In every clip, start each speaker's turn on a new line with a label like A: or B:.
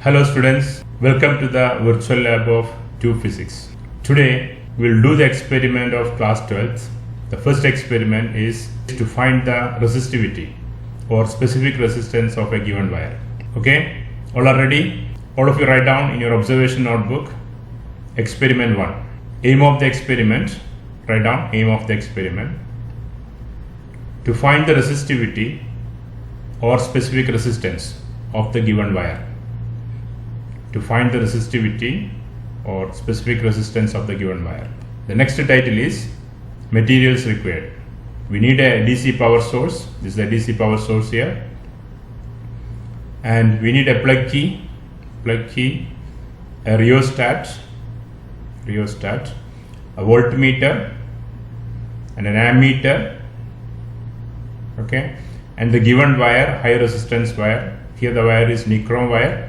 A: Hello students, welcome to the virtual lab of 2 Physics. Today we'll do the experiment of class 12th. The first experiment is to find the resistivity or specific resistance of a given wire. Okay, all are ready? All of you write down in your observation notebook experiment 1. Aim of the experiment, write down aim of the experiment. To find the resistivity or specific resistance of the given wire. To find the resistivity or specific resistance of the given wire. The next title is materials required. We need a DC power source. This is the DC power source here. And we need a plug key, a rheostat, a voltmeter, and an ammeter. Okay, and the given wire, high resistance wire. Here the wire is nichrome wire.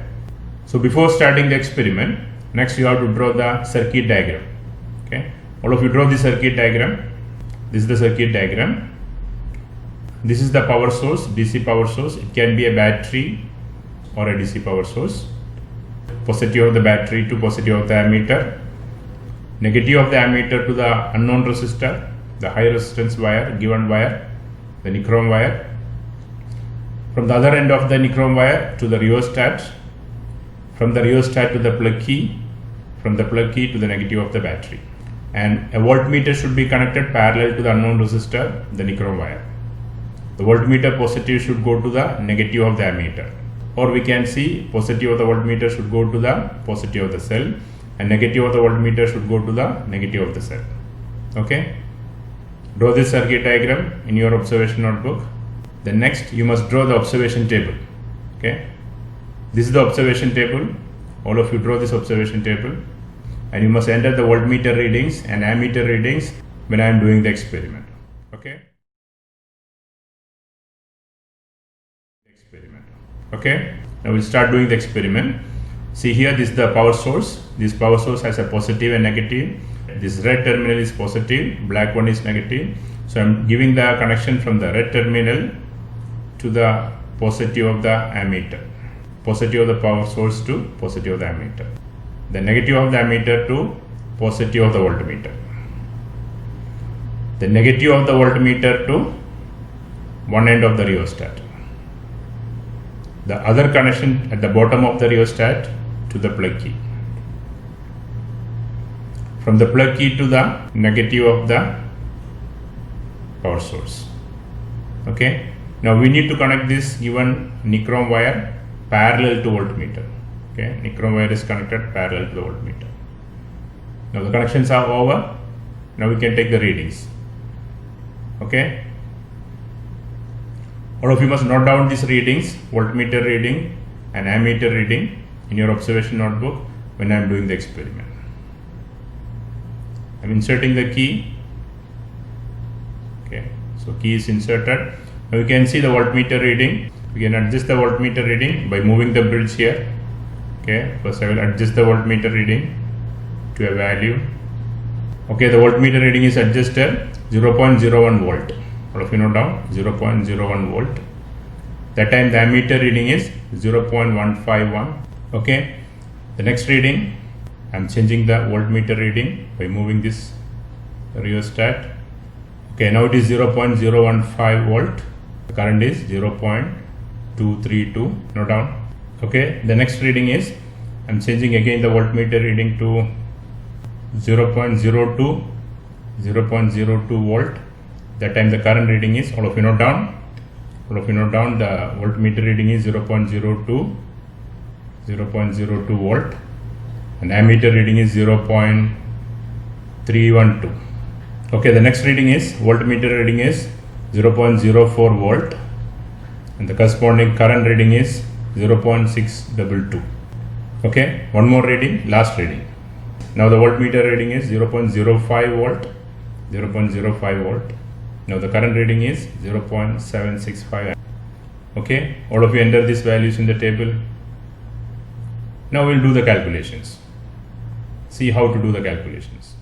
A: So before starting the experiment, next you have to draw the circuit diagram. Okay, all of you draw the circuit diagram. This is the circuit diagram. This is the power source, DC power source. It can be a battery or a DC power source. Positive of the battery to positive of the ammeter. Negative of the ammeter to the unknown resistor, the high resistance wire, given wire, the nichrome wire. From the other end of the nichrome wire to the rheostat. From the rheostat to the plug key. From the plug key to the negative of the battery. And a voltmeter should be connected parallel to the unknown resistor, the nichrome wire. The voltmeter positive should go to the negative of the ammeter. Or we can see positive of the voltmeter should go to the positive of the cell and negative of the voltmeter should go to the negative of the cell. Okay? Draw this circuit diagram in your observation notebook. Then next you must draw the observation table. Okay? This is the observation table. All of you draw this observation table. And you must enter the voltmeter readings and ammeter readings when I am doing the experiment. Okay? Okay? Now we'll start doing the experiment. See here, this is the power source. This power source has a positive and negative. This red terminal is positive, black one is negative. So I'm giving the connection from the red terminal to the positive of the ammeter. Positive of the power source to positive of the ammeter. The negative of the ammeter to positive of the voltmeter. The negative of the voltmeter to one end of the rheostat. The other connection at the bottom of the rheostat to the plug key. From the plug key to the negative of the power source. Okay. Now we need to connect this given nichrome wire parallel to voltmeter. Okay, nichrome wire is connected parallel to the voltmeter. Now the connections are over. Now we can take the readings. Okay. All of you must note down these readings, voltmeter reading and ammeter reading in your observation notebook when I am doing the experiment. I am inserting the key. Okay, so key is inserted. Now you can see the voltmeter reading. We can adjust the voltmeter reading by moving the bridge here. Okay, first I will adjust the voltmeter reading to a value. Okay, the voltmeter reading is adjusted 0.01 volt. All of you note down 0.01 volt. That time the ammeter reading is 0.151. Okay, the next reading I am changing the voltmeter reading by moving this rheostat. Okay, now it is 0.015 volt. The current is 0.232. Note down. Okay, the next reading is I am changing again the voltmeter reading to 0.02 volt. That time the current reading is, all of you note down, the voltmeter reading is 0.02 volt and ammeter reading is 0.312. Okay, the next reading is, voltmeter reading is 0.04 volt and the corresponding current reading is 0.622. Okay, one more reading, last reading. Now the voltmeter reading is 0.05 volt. Now the current reading is 0.765. Okay, all of you enter these values in the table. Now we'll do the calculations. See how to do the calculations.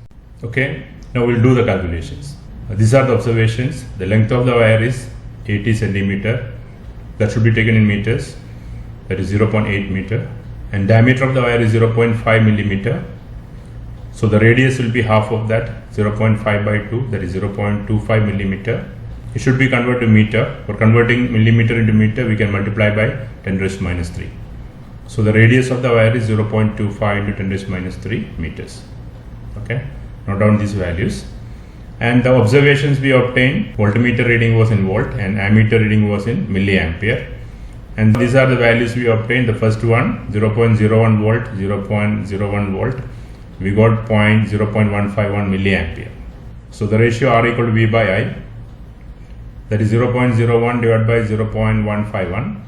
A: Okay, now we'll do the calculations. These are the observations. The length of the wire is 80 centimeter. That should be taken in meters. That is 0.8 meter. and diameter of the wire is 0.5 millimeter. So the radius will be half of that, 0.5 by 2, that is 0.25 millimeter. It should be converted to meter. For converting millimeter into meter, we can multiply by 10 raised to minus 3. So the radius of the wire is 0.25 into 10 raised to minus 3 meters. Okay, note down these values. And the observations we obtained, voltmeter reading was in volt and ammeter reading was in milliampere. And these are the values we obtained. The first one, 0.01 volt, 0.01 volt. We got 0.151 milliampere. So the ratio R equal to V by I, that is 0.01 divided by 0.151.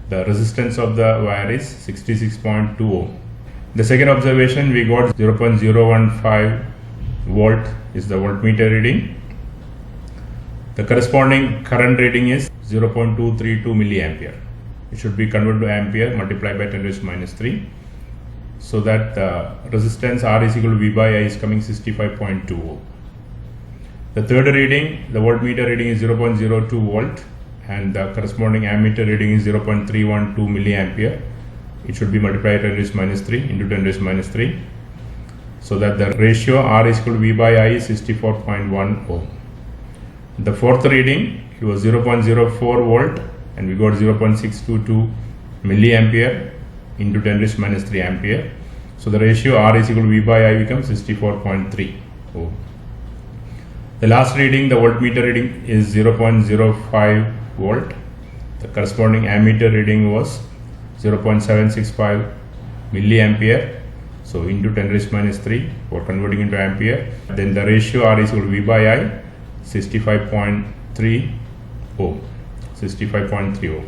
A: The resistance of the wire is 66.2 ohm. The second observation, we got 0.015 volt is the voltmeter reading. The corresponding current reading is 0.232 milliampere. It should be converted to ampere, multiplied by 10 raised to minus 3. So that the resistance R is equal to V by I is coming 65.2 ohm. The third reading, the voltmeter reading is 0.02 volt and the corresponding ammeter reading is 0.312 milliampere. It should be multiplied 10 raised to minus 3 into 10 raised to minus 3. So that the ratio R is equal to V by I is 64.1 ohm. The fourth reading, it was 0.04 volt and we got 0.622 milliampere into 10 raised to minus 3 ampere. So the ratio R is equal to V by I becomes 64.3 ohm. The last reading, the voltmeter reading is 0.05 volt. The corresponding ammeter reading was 0.765 milliampere. So into 10 raised to minus 3 for converting into ampere. Then the ratio R is equal to V by I 65.3 ohm. 65.3 ohm.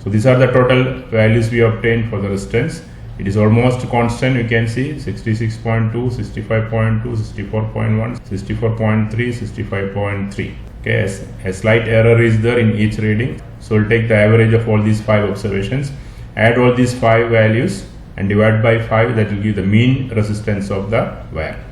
A: So these are the total values we obtained for the resistance. It is almost constant. You can see 66.2, 65.2, 64.1, 64.3, 65.3. Okay, a slight error is there in each reading. So we'll take the average of all these 5 observations, add all these 5 values and divide by 5. That will give the mean resistance of the wire.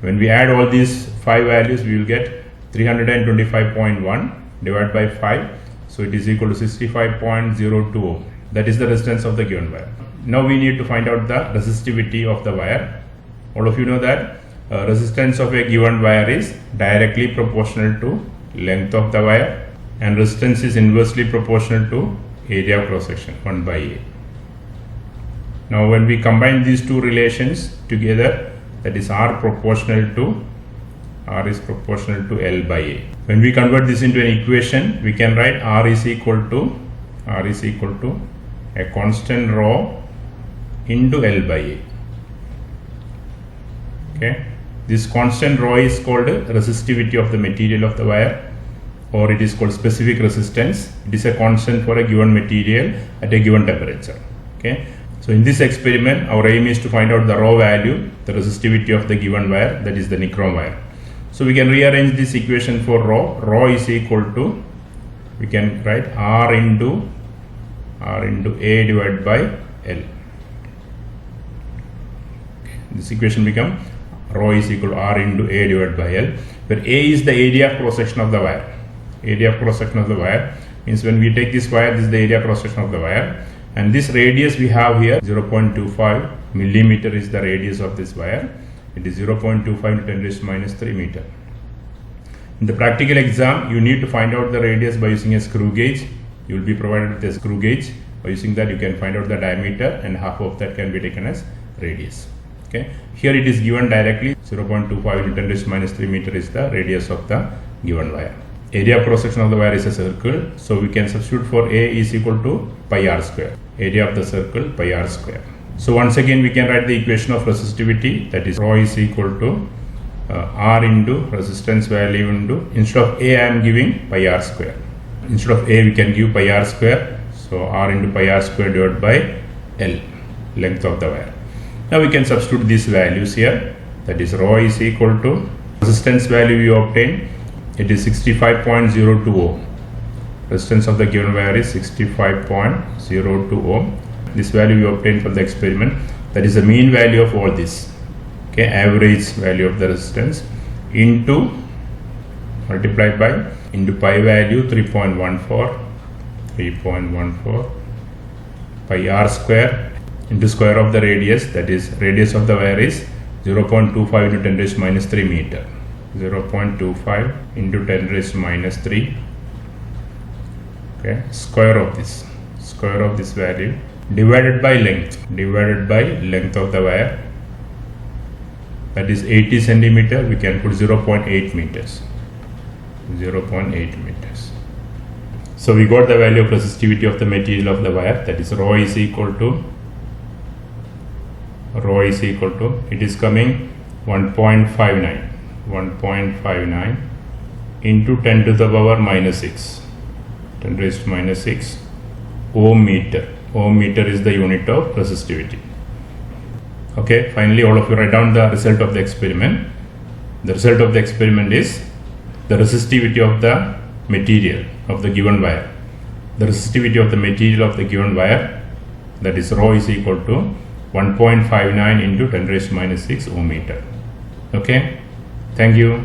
A: When we add all these 5 values, we will get 325.1 divided by 5. So it is equal to 65.02 ohm. That is the resistance of the given wire. Now we need to find out the resistivity of the wire. All of you know that resistance of a given wire is directly proportional to length of the wire and resistance is inversely proportional to area of cross section 1 by A. Now when we combine these two relations together, that is R is proportional to L by A. When we convert this into an equation, we can write R is equal to a constant rho into L by A. Okay, this constant rho is called resistivity of the material of the wire, or it is called specific resistance. It is a constant for a given material at a given temperature. Okay, so in this experiment, our aim is to find out the rho value, the resistivity of the given wire, that is the nichrome wire. So we can rearrange this equation for rho. Rho is equal to, we can write R into A divided by L. This equation become rho is equal to R into A divided by L, where A is the area of cross section of the wire. Area of cross section of the wire means when we take this wire, this is the area cross section of the wire, and this radius we have here 0.25 millimeter is the radius of this wire. It is 0.25 into 10 raised to minus 3 meter. In the practical exam, you need to find out the radius by using a screw gauge. You will be provided with a screw gauge. By using that, you can find out the diameter and half of that can be taken as radius. Okay, here it is given directly 0.25 into 10 raised to minus 3 meter is the radius of the given wire. Area of cross section of the wire is a circle, so we can substitute for A is equal to pi r square. Area of the circle pi r square. So once again we can write the equation of resistivity, that is rho is equal to R into resistance value into, instead of A I am giving pi r square. Instead of A we can give pi r square, so R into pi r square divided by L, length of the wire. Now we can substitute these values here, that is rho is equal to resistance value we obtain, it is 65.02 ohm. Resistance of the given wire is 65.02 ohm. This value we obtained from the experiment, that is the mean value of all this. Okay, average value of the resistance into multiplied by into pi value 3.14 pi r square into square of the radius, that is radius of the wire is 0.25 into 10 raised to minus 3 meter. 0.25 into 10 raised to minus 3. Okay, square of this value divided by length of the wire, that is 80 centimeter. We can put 0.8 meters. 0.8 meters. So we got the value of resistivity of the material of the wire, that is rho is equal to, it is coming 1.59 into 10 to the power minus 6, 10 raised to minus 6 ohm meter. Ohm meter is the unit of resistivity. Okay, finally all of you write down the result of the experiment. The result of the experiment is the resistivity of the material of the given wire. The resistivity of the material of the given wire, that is rho is equal to 1.59 into 10 raised to minus 6 ohm meter. Okay, thank you.